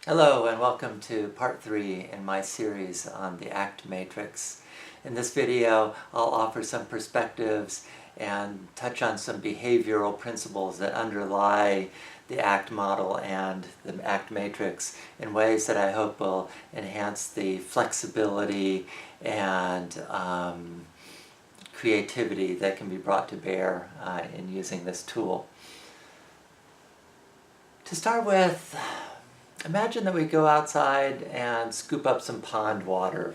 Hello and welcome to part 3 in my series on the ACT matrix. In this video I'll offer some perspectives and touch on some behavioral principles that underlie the ACT model and the ACT matrix in ways that I hope will enhance the flexibility and creativity that can be brought to bear in using this tool. To start with, imagine that we go outside and scoop up some pond water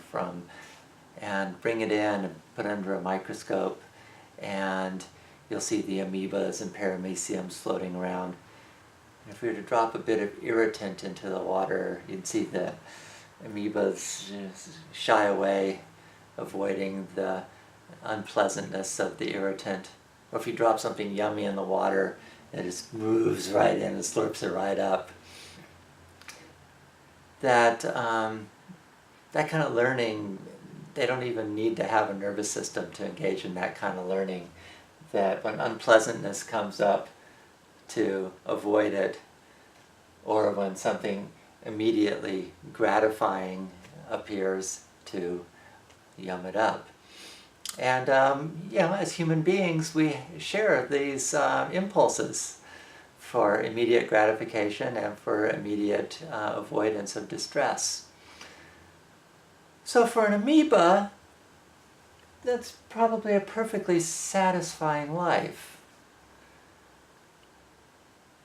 and bring it in and put it under a microscope, and you'll see the amoebas and parameciums floating around. And if we were to drop a bit of irritant into the water, you'd see the amoebas shy away, avoiding the unpleasantness of the irritant. Or if you drop something yummy in the water, it just moves right in and slurps it right up. That kind of learning, they don't even need to have a nervous system to engage in that kind of learning. That when unpleasantness comes up, to avoid it, or when something immediately gratifying appears, to yum it up. And as human beings, we share these impulses for immediate gratification and for immediate avoidance of distress. So for an amoeba, that's probably a perfectly satisfying life.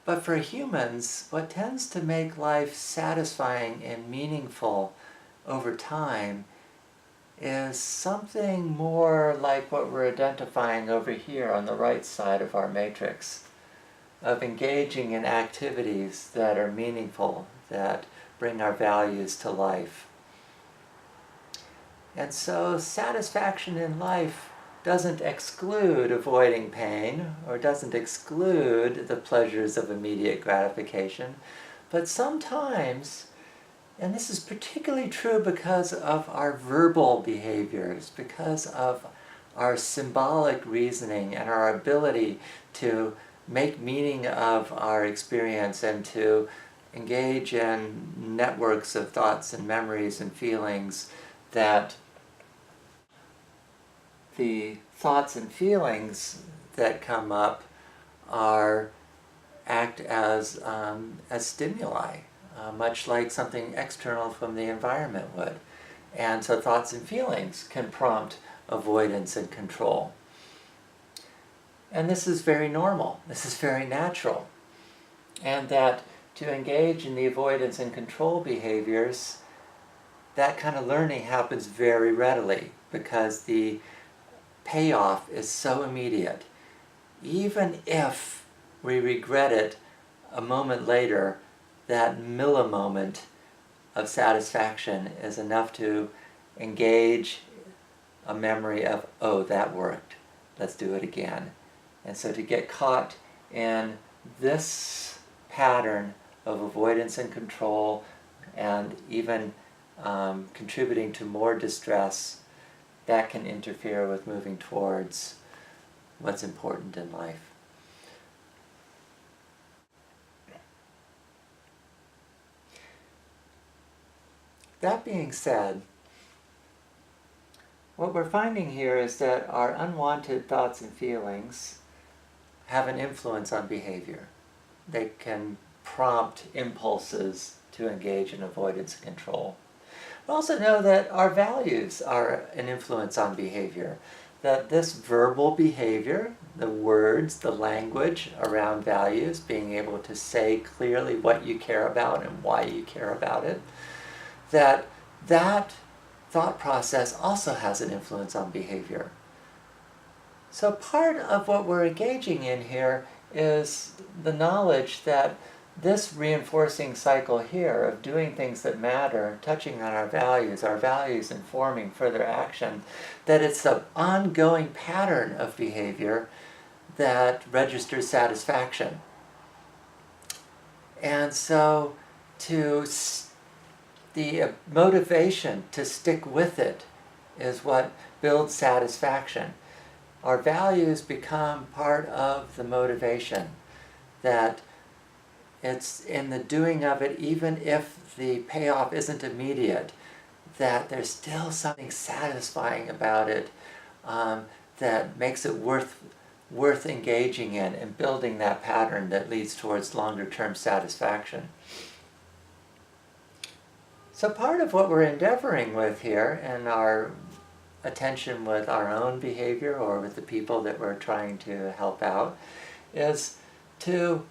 But for humans, what tends to make life satisfying and meaningful over time is something more like what we're identifying over here on the right side of our matrix, of engaging in activities that are meaningful, that bring our values to life. And so satisfaction in life doesn't exclude avoiding pain, or doesn't exclude the pleasures of immediate gratification, but sometimes, and this is particularly true because of our verbal behaviors, because of our symbolic reasoning and our ability to make meaning of our experience and to engage in networks of thoughts and memories and feelings, that the thoughts and feelings that come up act as stimuli, much like something external from the environment would. And so thoughts and feelings can prompt avoidance and control. And this is very normal, this is very natural. And that to engage in the avoidance and control behaviors, that kind of learning happens very readily because the payoff is so immediate. Even if we regret it a moment later, that millimoment of satisfaction is enough to engage a memory of, oh, that worked, let's do it again. And so to get caught in this pattern of avoidance and control, and even contributing to more distress, that can interfere with moving towards what's important in life. That being said, what we're finding here is that our unwanted thoughts and feelings have an influence on behavior. They can prompt impulses to engage in avoidance and control. We also know that our values are an influence on behavior. That this verbal behavior, the words, the language around values, being able to say clearly what you care about and why you care about it, that thought process also has an influence on behavior. So part of what we're engaging in here is the knowledge that this reinforcing cycle here of doing things that matter, touching on our values informing further action, that it's an ongoing pattern of behavior that registers satisfaction. And so the motivation to stick with it is what builds satisfaction. Our values become part of the motivation that it's in the doing of it, even if the payoff isn't immediate, that there's still something satisfying about it, that makes it worth engaging in and building that pattern that leads towards longer-term satisfaction. So part of what we're endeavoring with here in our attention with our own behavior or with the people that we're trying to help out is to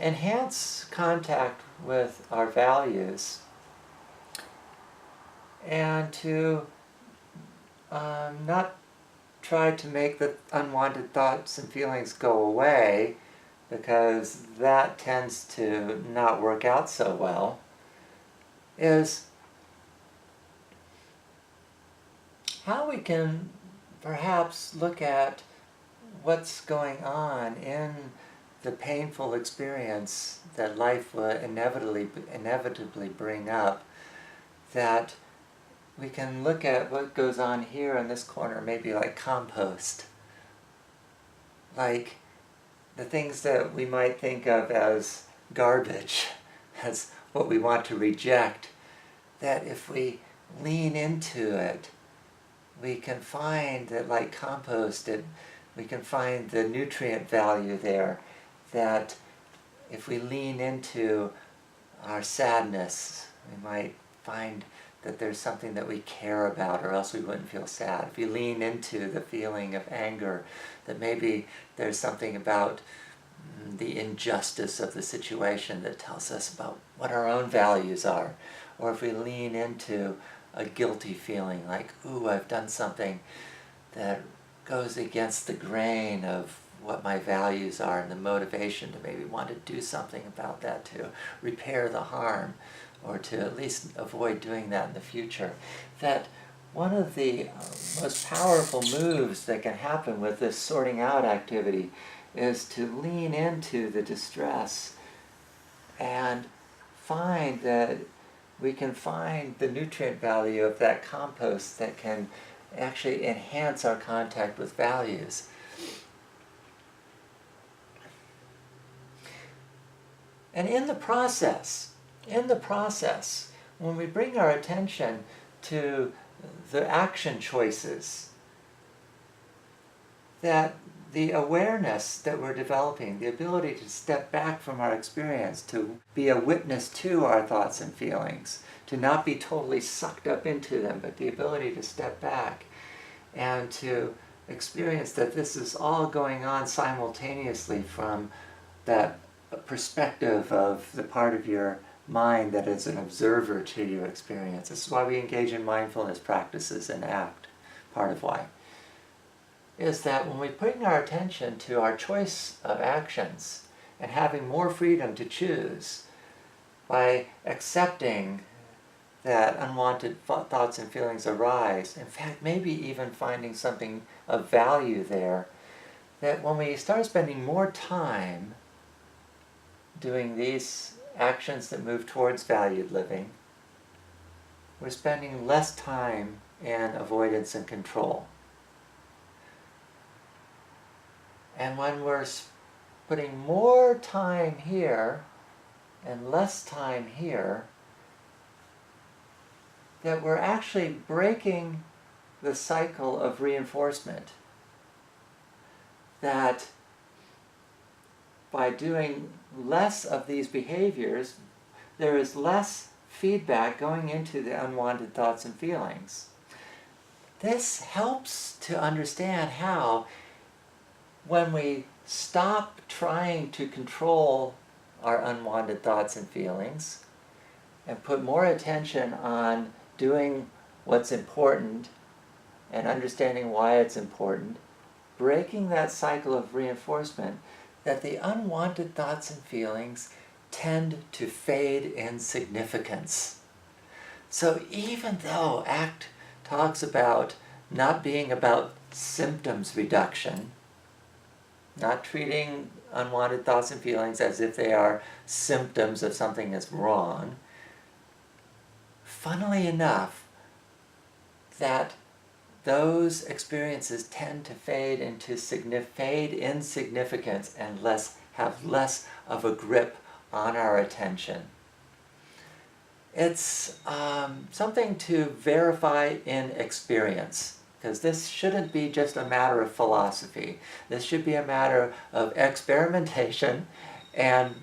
enhance contact with our values and to not try to make the unwanted thoughts and feelings go away, because that tends to not work out so well, is how we can perhaps look at what's going on in the painful experience that life will inevitably bring up, that we can look at what goes on here in this corner, maybe like compost. Like the things that we might think of as garbage, as what we want to reject, that if we lean into it, we can find that, like compost, we can find the nutrient value there, that if we lean into our sadness, we might find that there's something that we care about, or else we wouldn't feel sad. If we lean into the feeling of anger, that maybe there's something about the injustice of the situation that tells us about what our own values are. Or if we lean into a guilty feeling, like, ooh, I've done something that goes against the grain of what my values are, and the motivation to maybe want to do something about that, to repair the harm, or to at least avoid doing that in the future. That one of the most powerful moves that can happen with this sorting out activity is to lean into the distress and find that we can find the nutrient value of that compost that can actually enhance our contact with values. And in the process, when we bring our attention to the action choices, that the awareness that we're developing, the ability to step back from our experience, to be a witness to our thoughts and feelings, to not be totally sucked up into them, but the ability to step back and to experience that this is all going on simultaneously from that perspective of the part of your mind that is an observer to your experience. This is why we engage in mindfulness practices and ACT, part of why. Is that when we bring our attention to our choice of actions and having more freedom to choose by accepting that unwanted thoughts and feelings arise, in fact, maybe even finding something of value there, that when we start spending more time doing these actions that move towards valued living, we're spending less time in avoidance and control. And when we're putting more time here and less time here, that we're actually breaking the cycle of reinforcement. That by doing less of these behaviors, there is less feedback going into the unwanted thoughts and feelings. This helps to understand how, when we stop trying to control our unwanted thoughts and feelings and put more attention on doing what's important and understanding why it's important, breaking that cycle of reinforcement, that the unwanted thoughts and feelings tend to fade in significance. So even though ACT talks about not being about symptoms reduction, not treating unwanted thoughts and feelings as if they are symptoms of something that's wrong, funnily enough, that those experiences tend to fade in significance and have less of a grip on our attention. It's something to verify in experience, because this shouldn't be just a matter of philosophy. This should be a matter of experimentation and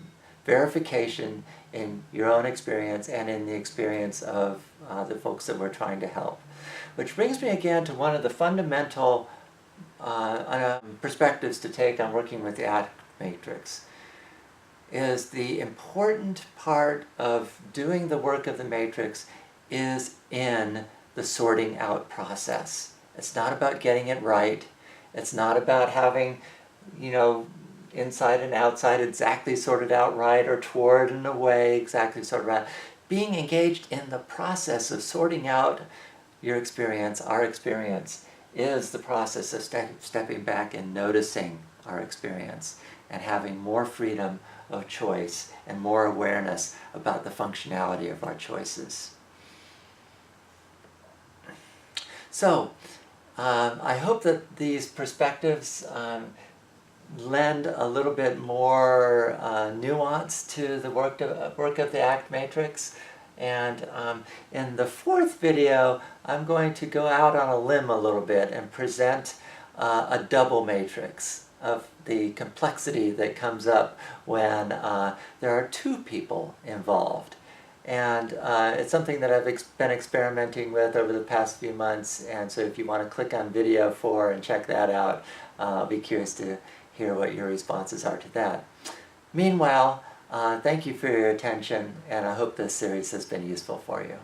verification in your own experience and in the experience of the folks that we're trying to help. Which brings me again to one of the fundamental perspectives to take on working with the ACT matrix, is the important part of doing the work of the matrix is in the sorting out process. It's not about getting it right. It's not about having, inside and outside exactly sorted out right, or toward and away exactly sorted out. Being engaged in the process of sorting out your experience, our experience, is the process of stepping back and noticing our experience and having more freedom of choice and more awareness about the functionality of our choices. So, I hope that these perspectives lend a little bit more nuance to the work of the ACT matrix. And in the fourth video, I'm going to go out on a limb a little bit and present a double matrix of the complexity that comes up when there are two people involved. And it's something that I've been experimenting with over the past few months, and so if you want to click on video 4 and check that out, I'll be curious to hear what your responses are to that. Meanwhile, thank you for your attention, and I hope this series has been useful for you.